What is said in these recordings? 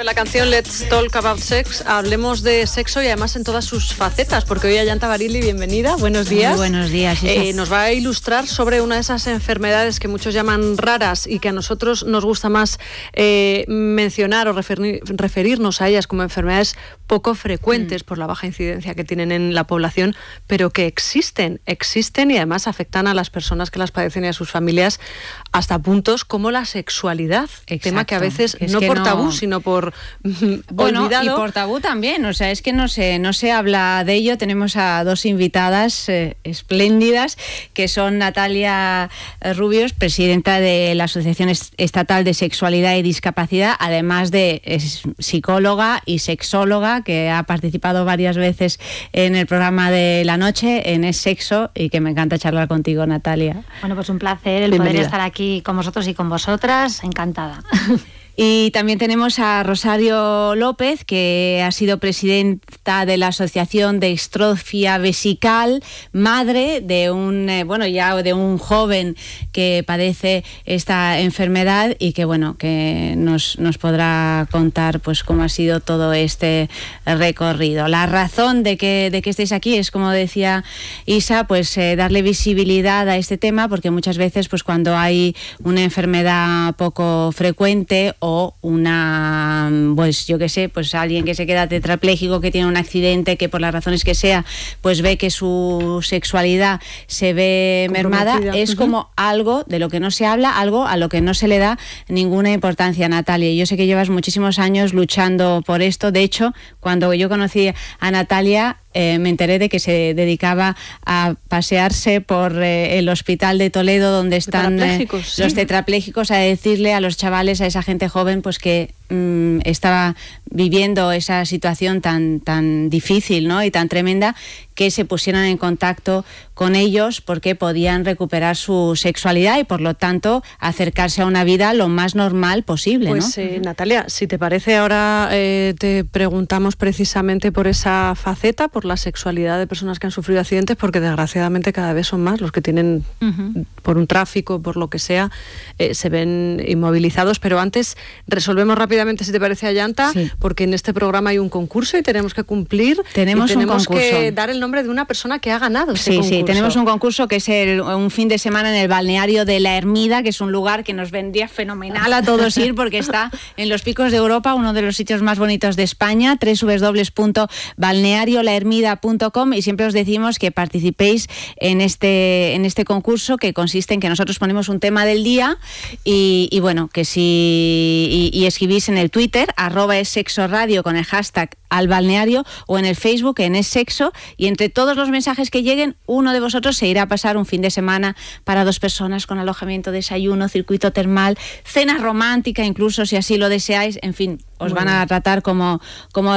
de la canción Let's Talk About Sex, hablemos de sexo y además en todas sus facetas, porque hoy Ayanta Barili, bienvenida, buenos días. Muy buenos días. Nos va a ilustrar sobre una de esas enfermedades que muchos llaman raras y que a nosotros nos gusta más mencionar o referirnos a ellas como enfermedades poco frecuentes por la baja incidencia que tienen en la población, pero que existen y además afectan a las personas que las padecen y a sus familias hasta puntos como la sexualidad. Exacto. Tema que a veces no por tabú, sino por olvidado. Y por tabú también, o sea, es que no se habla de ello. Tenemos a dos invitadas espléndidas, que son Natalia Rubios, presidenta de la Asociación Estatal de Sexualidad y Discapacidad, además de psicóloga y sexóloga, que ha participado varias veces en el programa de la noche, en Es Sexo, y que me encanta charlar contigo, Natalia. Bueno, pues un placer el poder estar aquí con vosotros y con vosotras, encantada. Y también tenemos a Rosario López, que ha sido presidenta de la Asociación de Distrofia Vesical, madre de un joven que padece esta enfermedad y que nos podrá contar pues cómo ha sido todo este recorrido. La razón de que estéis aquí es, como decía Isa, pues darle visibilidad a este tema, porque muchas veces pues cuando hay una enfermedad poco frecuente o alguien que se queda tetrapléjico, que tiene un accidente, que por las razones que sea, pues ve que su sexualidad se ve mermada, es como algo de lo que no se habla, algo a lo que no se le da ninguna importancia, Natalia. Yo sé que llevas muchísimos años luchando por esto. De hecho, cuando yo conocí a Natalia, me enteré de que se dedicaba a pasearse por el hospital de Toledo, donde están los tetrapléjicos, a decirle a los chavales, a esa gente joven, pues que estaba viviendo esa situación tan difícil, ¿no? Y tan tremenda, que se pusieran en contacto con ellos porque podían recuperar su sexualidad y por lo tanto acercarse a una vida lo más normal posible, ¿no? Pues Natalia, si te parece, ahora te preguntamos precisamente por esa faceta, por la sexualidad de personas que han sufrido accidentes, porque desgraciadamente cada vez son más los que tienen, por un tráfico, por lo que sea, se ven inmovilizados. Pero antes resolvemos rápidamente, si te parece, Ayanta, porque en este programa hay un concurso y tenemos que cumplir. Tenemos que dar el nombre de una persona que ha ganado ese concurso. Sí, tenemos un concurso que es un fin de semana en el balneario de La Ermida, que es un lugar que nos vendría fenomenal a todos ir, porque está en los Picos de Europa, uno de los sitios más bonitos de España, www.balneariolahermida.com, y siempre os decimos que participéis en este concurso, que consiste en que nosotros ponemos un tema del día y escribís en el Twitter @essexoradio con el hashtag al balneario, o en el Facebook en Es Sexo, y entre todos los mensajes que lleguen, uno de vosotros se irá a pasar un fin de semana para 2 personas, con alojamiento, desayuno, circuito termal, cena romántica, incluso si así lo deseáis. En fin, os van a tratar como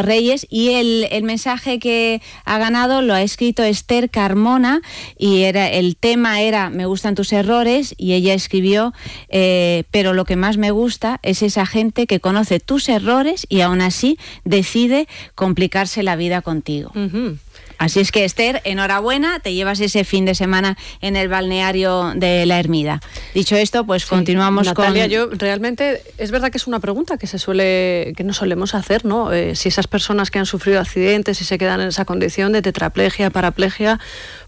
reyes. Y el mensaje que ha ganado lo ha escrito Esther Carmona, y el tema era "Me gustan tus errores", y ella escribió pero lo que más me gusta es esa gente que conoce tus errores y aún así decide complicarse la vida contigo. Así es que, Esther, enhorabuena, te llevas ese fin de semana en el balneario de La Ermida. Dicho esto, pues continuamos, Natalia, con... yo realmente, es verdad que es una pregunta que nos solemos hacer, ¿no? Si esas personas que han sufrido accidentes y se quedan en esa condición de tetraplegia, paraplegia,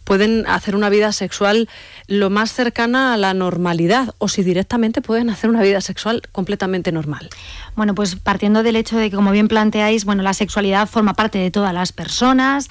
pueden hacer una vida sexual lo más cercana a la normalidad, o si directamente pueden hacer una vida sexual completamente normal. Bueno, pues partiendo del hecho de que, como bien planteáis, la sexualidad forma parte de todas las personas,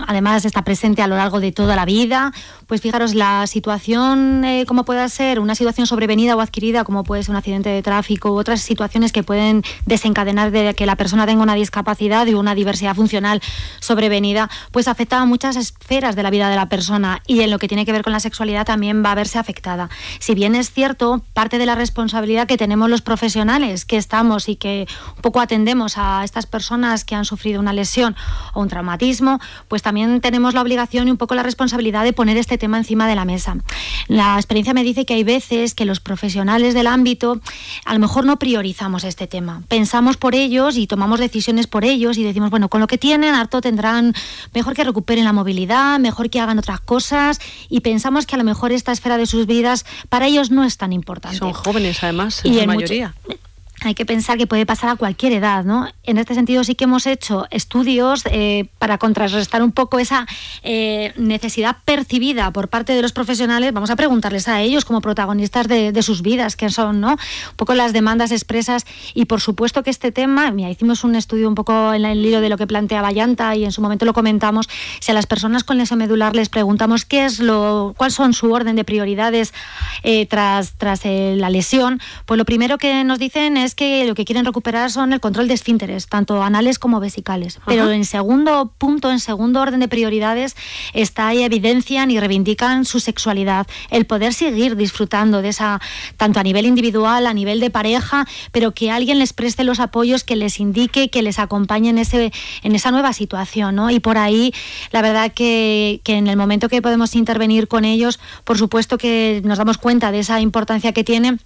además está presente a lo largo de toda la vida. Pues fijaros, la situación, como pueda ser una situación sobrevenida o adquirida, como puede ser un accidente de tráfico u otras situaciones que pueden desencadenar de que la persona tenga una discapacidad y una diversidad funcional sobrevenida, pues afecta a muchas esferas de la vida de la persona, y en lo que tiene que ver con la sexualidad también va a verse afectada. Si bien es cierto, parte de la responsabilidad que tenemos los profesionales que estamos y que un poco atendemos a estas personas que han sufrido una lesión o un traumatismo, pues también tenemos la obligación y un poco la responsabilidad de poner este tema encima de la mesa. La experiencia me dice que hay veces que los profesionales del ámbito a lo mejor no priorizamos este tema. Pensamos por ellos y tomamos decisiones por ellos y decimos, bueno, con lo que tienen, harto tendrán, mejor que recuperen la movilidad, mejor que hagan otras cosas, y pensamos que a lo mejor esta esfera de sus vidas para ellos no es tan importante. Son jóvenes, además, en su mayoría. hay que pensar que puede pasar a cualquier edad, ¿no? En este sentido sí que hemos hecho estudios para contrarrestar un poco esa necesidad percibida por parte de los profesionales. Vamos a preguntarles a ellos como protagonistas de sus vidas, qué son, ¿no? Un poco las demandas expresas, y por supuesto que este tema, mira, hicimos un estudio un poco en el hilo de lo que planteaba Yanta y en su momento lo comentamos. Si a las personas con lesión medular les preguntamos cuál son su orden de prioridades tras la lesión, pues lo primero que nos dicen es que lo que quieren recuperar son el control de esfínteres, tanto anales como vesicales. Ajá. Pero en segundo orden de prioridades está y evidencian y reivindican su sexualidad, el poder seguir disfrutando de esa, tanto a nivel individual, a nivel de pareja, pero que alguien les preste los apoyos, que les indique, que les acompañe en esa nueva situación, ¿no? Y por ahí, la verdad que en el momento que podemos intervenir con ellos, por supuesto que nos damos cuenta de esa importancia que tiene.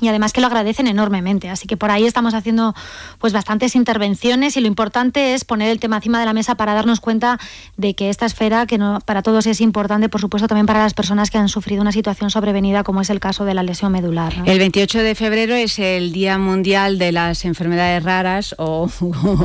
Y además que lo agradecen enormemente, así que por ahí estamos haciendo pues bastantes intervenciones, y lo importante es poner el tema encima de la mesa para darnos cuenta de que esta esfera, que no para todos es importante, por supuesto también para las personas que han sufrido una situación sobrevenida como es el caso de la lesión medular, ¿no? El 28 de febrero es el Día Mundial de las Enfermedades Raras o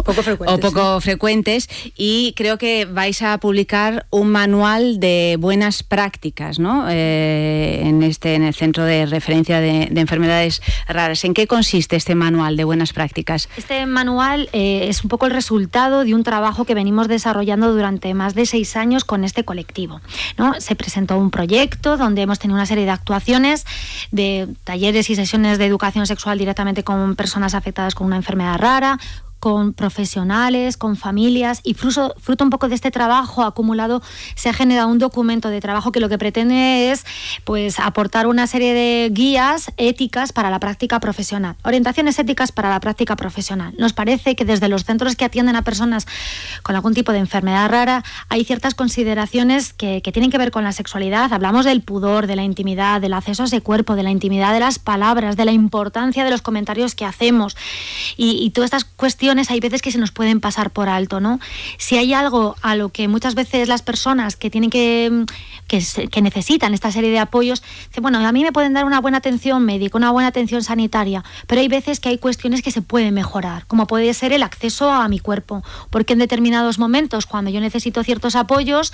poco frecuentes, y creo que vais a publicar un manual de buenas prácticas, ¿no? En el Centro de Referencia de Enfermedades Raras. ¿En qué consiste este manual de buenas prácticas? Este manual es un poco el resultado de un trabajo que venimos desarrollando durante más de 6 años con este colectivo, ¿no? Se presentó un proyecto donde hemos tenido una serie de actuaciones, de talleres y sesiones de educación sexual directamente con personas afectadas con una enfermedad rara, con profesionales, con familias, y fruto un poco de este trabajo acumulado se ha generado un documento de trabajo que lo que pretende es pues aportar una serie de guías éticas para la práctica profesional, orientaciones éticas para la práctica profesional. Nos parece que desde los centros que atienden a personas con algún tipo de enfermedad rara hay ciertas consideraciones que tienen que ver con la sexualidad. Hablamos del pudor, de la intimidad, del acceso a ese cuerpo, de la intimidad de las palabras, de la importancia de los comentarios que hacemos, y todas estas cuestiones hay veces que se nos pueden pasar por alto, ¿no? Si hay algo a lo que muchas veces las personas que tienen que necesitan esta serie de apoyos, dicen, bueno, a mí me pueden dar una buena atención médica, una buena atención sanitaria, pero hay veces que hay cuestiones que se pueden mejorar, como puede ser el acceso a mi cuerpo, porque en determinados momentos, cuando yo necesito ciertos apoyos,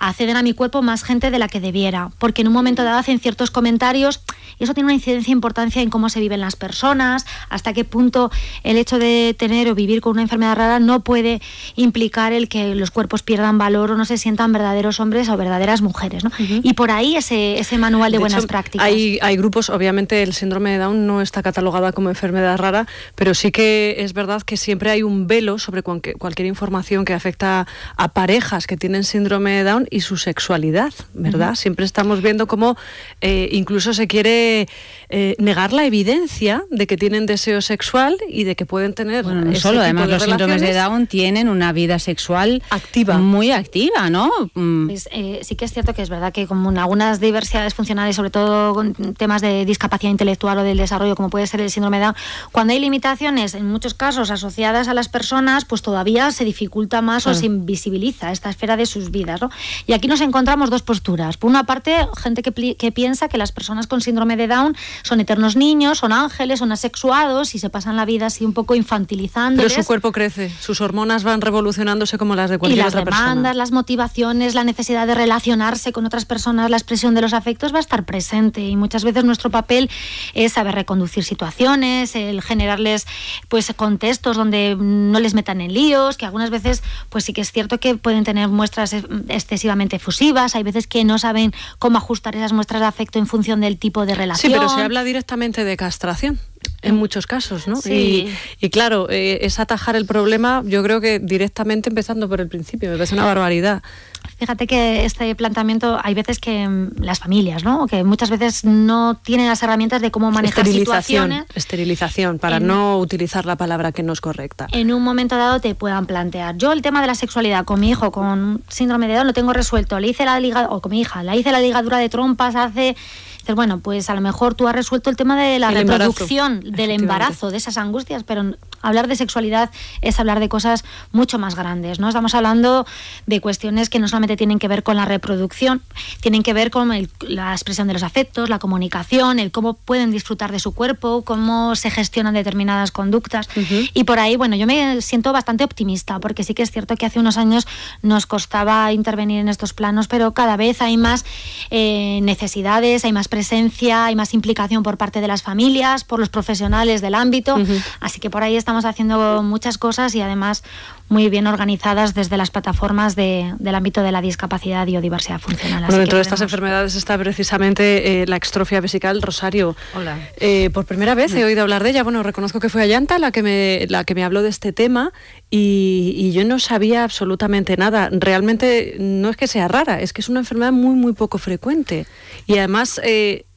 acceden a mi cuerpo más gente de la que debiera, porque en un momento dado hacen ciertos comentarios, y eso tiene una incidencia importante en cómo se viven las personas, hasta qué punto el hecho de tener o vivir con una enfermedad rara no puede implicar el que los cuerpos pierdan valor o no se sientan verdaderos hombres o verdaderas mujeres, ¿no? Uh-huh. Y por ahí ese manual de buenas prácticas. Hay grupos, obviamente el síndrome de Down no está catalogada como enfermedad rara, pero sí que es verdad que siempre hay un velo sobre cualquier información que afecta a parejas que tienen síndrome de Down y su sexualidad, ¿verdad? Uh-huh. Siempre estamos viendo cómo incluso se quiere negar la evidencia de que tienen deseo sexual y de que pueden tener no solo, además los síndromes de Down tienen una vida sexual activa, muy activa, ¿no? Pues, sí que es cierto que es verdad que como en algunas diversidades funcionales, sobre todo con temas de discapacidad intelectual o del desarrollo, como puede ser el síndrome de Down, cuando hay limitaciones, en muchos casos asociadas a las personas, pues todavía se dificulta más o se invisibiliza esta esfera de sus vidas, ¿no? Y aquí nos encontramos dos posturas. Por una parte, gente que piensa que las personas con síndrome de Down son eternos niños, son ángeles, son asexuados y se pasan la vida así un poco infantilizándoles. Pero su cuerpo crece, sus hormonas van revolucionándose como las de cualquier otra persona. Y las demandas, las motivaciones, la necesidad de relacionarse con otras personas, la expresión de los afectos va a estar presente, y muchas veces nuestro papel es saber reconducir situaciones, el generarles pues contextos donde no les metan en líos, que algunas veces pues sí que es cierto que pueden tener muestras excesivamente efusivas, hay veces que no saben cómo ajustar esas muestras de afecto en función del tipo de relación. Sí, pero se habla directamente de castración en muchos casos, ¿no? Sí. Y claro, es atajar el problema, yo creo que directamente empezando por el principio, me parece una barbaridad. Fíjate que este planteamiento, hay veces que las familias, ¿no? Que muchas veces no tienen las herramientas de cómo manejar situaciones. Esterilización, para no utilizar la palabra que no es correcta. En un momento dado te puedan plantear, yo el tema de la sexualidad con mi hijo con síndrome de Down lo tengo resuelto, o con mi hija, le hice la ligadura de trompas hace... Dices, bueno, pues a lo mejor tú has resuelto el tema de la reproducción, del embarazo, de esas angustias, pero hablar de sexualidad es hablar de cosas mucho más grandes, ¿no? Estamos hablando de cuestiones que no solamente tienen que ver con la reproducción, tienen que ver con la expresión de los afectos, la comunicación, el cómo pueden disfrutar de su cuerpo, cómo se gestionan determinadas conductas. Y por ahí, bueno, yo me siento bastante optimista, porque sí que es cierto que hace unos años nos costaba intervenir en estos planos, pero cada vez hay más necesidades, hay más presencia, hay más implicación por parte de las familias, por los profesionales del ámbito, así que por ahí estamos haciendo muchas cosas y además muy bien organizadas desde las plataformas del ámbito de la discapacidad y o diversidad funcional. Bueno, dentro de estas enfermedades está precisamente la extrofia vesical. Rosario, hola. Por primera vez he oído hablar de ella. Bueno, reconozco que fue Ayanta la que me habló de este tema y yo no sabía absolutamente nada. Realmente no es que sea rara, es que es una enfermedad muy, muy poco frecuente. Y además,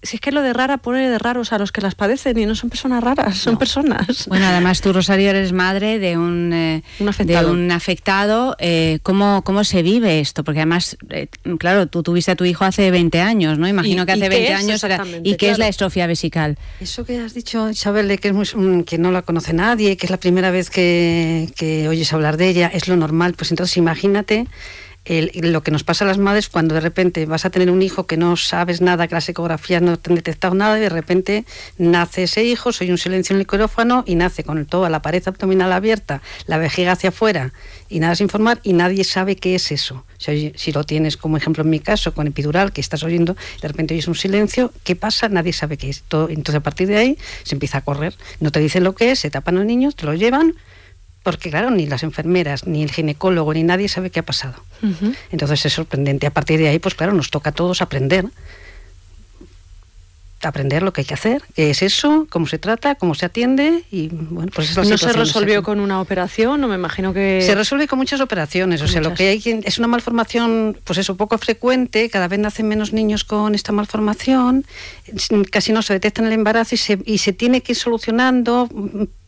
si es que lo de rara pone de raros a los que las padecen y no son personas raras, son personas. Bueno, además tú, Rosario, eres madre de un afectado. ¿Cómo se vive esto? Porque además, claro, tú tuviste a tu hijo hace 20 años, ¿no? Imagino que hace 20 años. ¿Y qué es la estrofia vesical? Eso que has dicho, Isabel, que no la conoce nadie, que es la primera vez que oyes hablar de ella, es lo normal. Pues entonces imagínate lo que nos pasa a las madres cuando de repente vas a tener un hijo que no sabes nada, que las ecografías no te han detectado nada, y de repente nace ese hijo, soy un silencio en el quirófano, y nace con toda la pared abdominal abierta, la vejiga hacia afuera, y nada sin formar, y nadie sabe qué es eso. Si lo tienes, como ejemplo en mi caso, con epidural, que estás oyendo, de repente oyes un silencio, ¿qué pasa? Nadie sabe qué es. Entonces a partir de ahí se empieza a correr, no te dicen lo que es, se tapan los niños, te lo llevan, porque claro, ni las enfermeras, ni el ginecólogo, ni nadie sabe qué ha pasado. Entonces es sorprendente. A partir de ahí, pues claro, nos toca a todos aprender lo que hay que hacer, qué es eso, cómo se trata, cómo se atiende, y bueno, pues es la situación. ¿No se resolvió con una operación? O me imagino que... Se resuelve con muchas operaciones, lo que hay es una malformación, pues eso, poco frecuente, cada vez nacen menos niños con esta malformación, casi no se detecta en el embarazo y se tiene que ir solucionando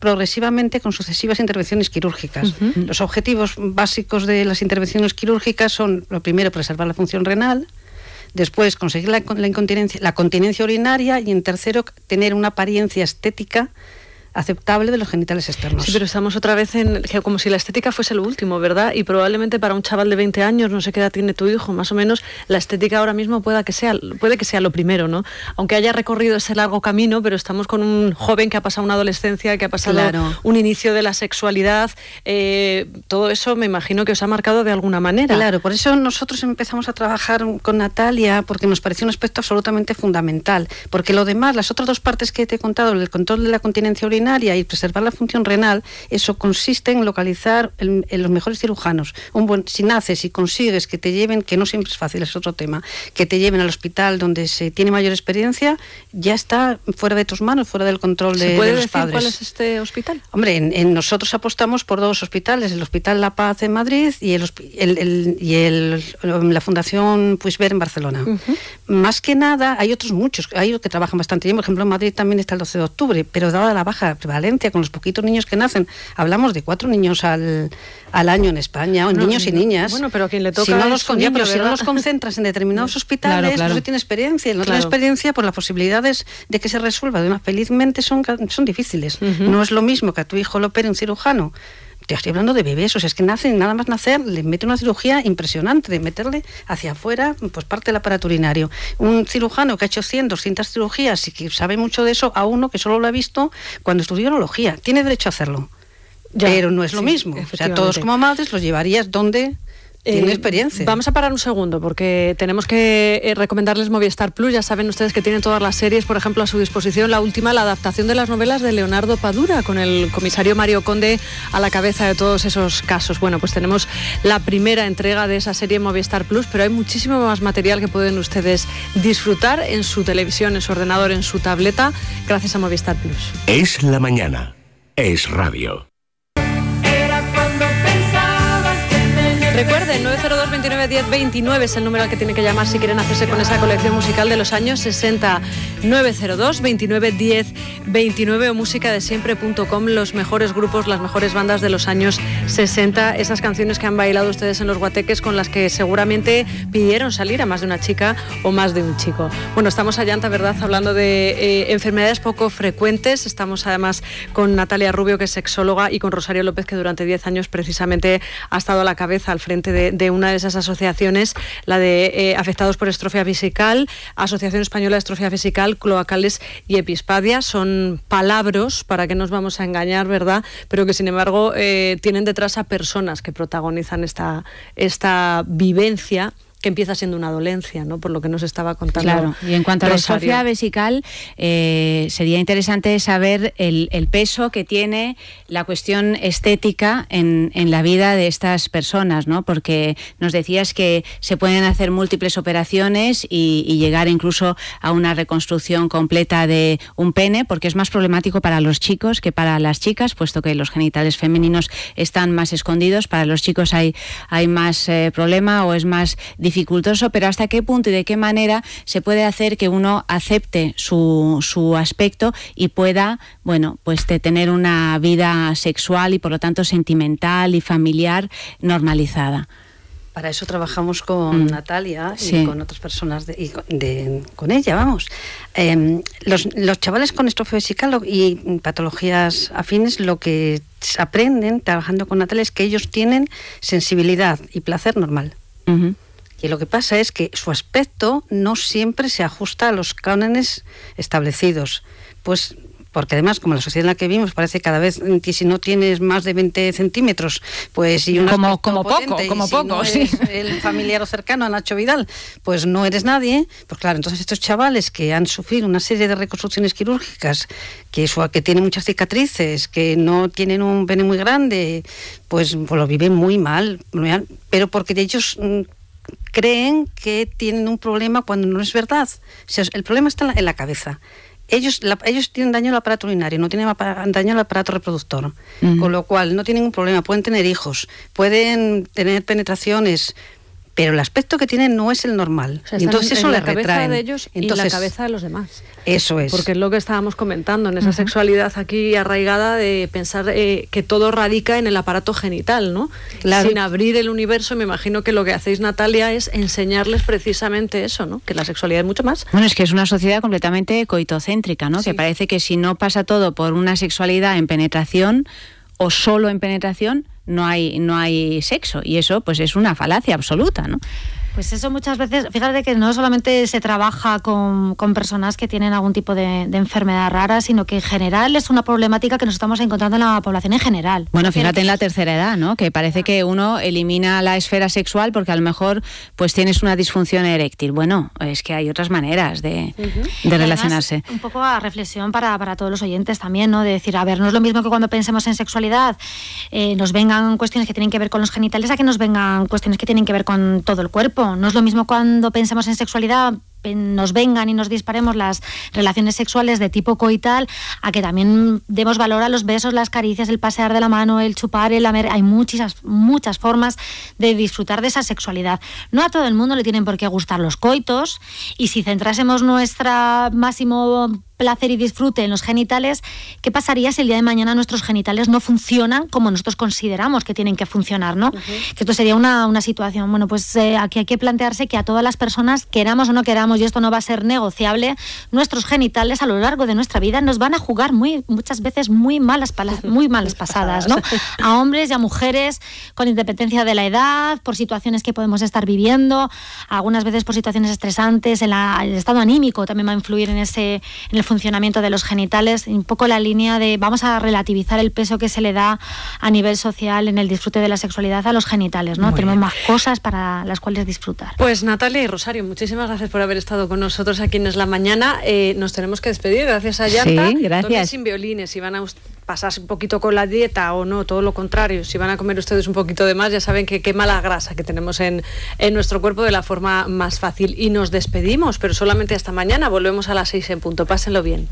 progresivamente con sucesivas intervenciones quirúrgicas. Los objetivos básicos de las intervenciones quirúrgicas son, lo primero, preservar la función renal, después conseguir la continencia urinaria, y en tercero, tener una apariencia estética aceptable de los genitales externos. Sí, pero estamos otra vez en que como si la estética fuese lo último, ¿verdad? Y probablemente para un chaval de 20 años, no sé qué edad tiene tu hijo, más o menos, la estética ahora mismo puede que sea lo primero, ¿no? Aunque haya recorrido ese largo camino, pero estamos con un joven que ha pasado una adolescencia, que ha pasado un inicio de la sexualidad, todo eso me imagino que os ha marcado de alguna manera. Claro, por eso nosotros empezamos a trabajar con Natalia, porque nos pareció un aspecto absolutamente fundamental, porque lo demás, las otras dos partes que te he contado, el control de la continencia urinaria y preservar la función renal, eso consiste en localizar en los mejores cirujanos. Si naces y consigues que te lleven, que no siempre es fácil, es otro tema, que te lleven al hospital donde se tiene mayor experiencia, ya está fuera de tus manos, fuera del control de los padres. ¿Se puede decir cuál es este hospital? Hombre, nosotros apostamos por dos hospitales, el Hospital La Paz en Madrid y la Fundación Puigvert en Barcelona. Más que nada, hay otros muchos, hay otros que trabajan bastante bien. Por ejemplo, en Madrid también está el 12 de octubre, pero dada la baja prevalencia con los poquitos niños que nacen, hablamos de 4 niños al año en España, niños y niñas. Bueno, pero a quien le toca si no los concentras en determinados hospitales, no se tiene experiencia. No tiene experiencia, pues las posibilidades de que se resuelva felizmente son difíciles. No es lo mismo que a tu hijo lo opere un cirujano. Te estoy hablando de bebés, es que nada más nacer, le mete una cirugía impresionante, de meterle hacia afuera pues parte del aparato urinario. Un cirujano que ha hecho 100, 200 cirugías y que sabe mucho de eso, a uno que solo lo ha visto cuando estudió urología. Tiene derecho a hacerlo, pero no es lo mismo. O sea, todos como madres los llevarías donde... Tiene experiencia. Vamos a parar un segundo porque tenemos que recomendarles Movistar Plus. Ya saben ustedes que tienen todas las series, por ejemplo, a su disposición. La última, la adaptación de las novelas de Leonardo Padura, con el comisario Mario Conde a la cabeza de todos esos casos. Bueno, pues tenemos la primera entrega de esa serie en Movistar Plus, pero hay muchísimo más material que pueden ustedes disfrutar en su televisión, en su ordenador, en su tableta, gracias a Movistar Plus. Es la mañana. Es radio. Recuerden, 902 29 10 29 es el número al que tiene que llamar si quieren hacerse con esa colección musical de los años 60. 902 29 10 29 o musicadesiempre.com, los mejores grupos, las mejores bandas de los años 60, esas canciones que han bailado ustedes en los guateques, con las que seguramente pidieron salir a más de una chica o más de un chico. Bueno, estamos a llanta, ¿verdad?, hablando de enfermedades poco frecuentes. Estamos además con Natalia Rubio, que es sexóloga, y con Rosario López, que durante 10 años precisamente ha estado a la cabeza, al frente de una de esas asociaciones, la de afectados por estrofia vesical, Asociación Española de Estrofia Vesical, Cloacales y Epispadia. Son palabras, para que nos vamos a engañar, ¿verdad?, pero que sin embargo tienen detrás a personas que protagonizan esta vivencia, que empieza siendo una dolencia, ¿no?, por lo que nos estaba contando. Claro, y en cuanto a la estrofia vesical, sería interesante saber el peso que tiene la cuestión estética en la vida de estas personas, ¿no? Porque nos decías que se pueden hacer múltiples operaciones y llegar incluso a una reconstrucción completa de un pene, porque es más problemático para los chicos que para las chicas, puesto que los genitales femeninos están más escondidos. Para los chicos hay más problema, o es más dificultoso, pero hasta qué punto y de qué manera se puede hacer que uno acepte su aspecto y pueda, bueno, pues tener una vida sexual y por lo tanto sentimental y familiar normalizada. Para eso trabajamos con Natalia y con otras personas con ella, vamos. Los chavales con estrofia vesical y patologías afines, lo que aprenden trabajando con Natalia es que ellos tienen sensibilidad y placer normal. Y lo que pasa es que su aspecto no siempre se ajusta a los cánones establecidos. Pues porque además, como la sociedad en la que vivimos, parece cada vez que si no tienes más de 20 centímetros, pues y un como potente, poco, no sí. eres el familiar o cercano a Nacho Vidal, pues no eres nadie. Pues claro, entonces estos chavales que han sufrido una serie de reconstrucciones quirúrgicas, que tienen muchas cicatrices, que no tienen un pene muy grande, pues lo viven muy mal, pero porque de ellos creen que tienen un problema cuando no es verdad. O sea, el problema está en la cabeza. Ellos tienen daño al aparato urinario, no tienen daño al aparato reproductor, con lo cual no tienen ningún problema, pueden tener hijos, pueden tener penetraciones, pero el aspecto que tienen no es el normal. O sea, y entonces eso les retrae. La cabeza de ellos y la cabeza de los demás. Eso es. Porque es lo que estábamos comentando, en esa sexualidad aquí arraigada de pensar que todo radica en el aparato genital, ¿no? Claro. Sin abrir el universo, me imagino que lo que hacéis, Natalia, es enseñarles precisamente eso, ¿no? Que la sexualidad es mucho más. Bueno, es que es una sociedad completamente coitocéntrica, ¿no? Sí. Que parece que si no pasa todo por una sexualidad en penetración o solo en penetración, no hay sexo, y eso pues es una falacia absoluta, ¿no? Pues eso muchas veces, fíjate que no solamente se trabaja con personas que tienen algún tipo de enfermedad rara, sino que en general es una problemática que nos estamos encontrando en la población en general. Bueno, fíjate en la tercera edad, ¿no? Que parece que uno elimina la esfera sexual porque a lo mejor pues tienes una disfunción eréctil. Bueno, es que hay otras maneras de relacionarse. Además, un poco a reflexión para todos los oyentes también, ¿no? De decir, a ver, no es lo mismo que cuando pensemos en sexualidad nos vengan cuestiones que tienen que ver con los genitales a que nos vengan cuestiones que tienen que ver con todo el cuerpo. No es lo mismo cuando pensamos en sexualidad nos vengan y nos disparemos las relaciones sexuales de tipo coital, a que también demos valor a los besos, las caricias, el pasear de la mano, el chupar, el lamer. Hay muchas formas de disfrutar de esa sexualidad. No a todo el mundo le tienen por qué gustar los coitos, y si centrásemos nuestra máximo placer y disfrute en los genitales, ¿qué pasaría si el día de mañana nuestros genitales no funcionan como nosotros consideramos que tienen que funcionar, ¿no? Que esto sería una situación. Bueno, pues aquí hay que plantearse que a todas las personas, queramos o no queramos, y esto no va a ser negociable, nuestros genitales a lo largo de nuestra vida nos van a jugar muchas veces muy malas pasadas, ¿no? A hombres y a mujeres, con independencia de la edad, por situaciones que podemos estar viviendo, algunas veces por situaciones estresantes, el estado anímico también va a influir en el funcionamiento de los genitales, un poco la línea de vamos a relativizar el peso que se le da a nivel social en el disfrute de la sexualidad a los genitales, ¿no? Tenemos más cosas para las cuales disfrutar. Pues Natalia y Rosario, muchísimas gracias por haber estado con nosotros aquí en Es la Mañana. Nos tenemos que despedir, gracias a Llanta. Sí, gracias. Tomen sin violines, si van a pasarse un poquito con la dieta o no, todo lo contrario, si van a comer ustedes un poquito de más, ya saben que quema la grasa que tenemos en nuestro cuerpo de la forma más fácil. Y nos despedimos, pero solamente hasta mañana. Volvemos a las 6 en punto. Pásenlo bien.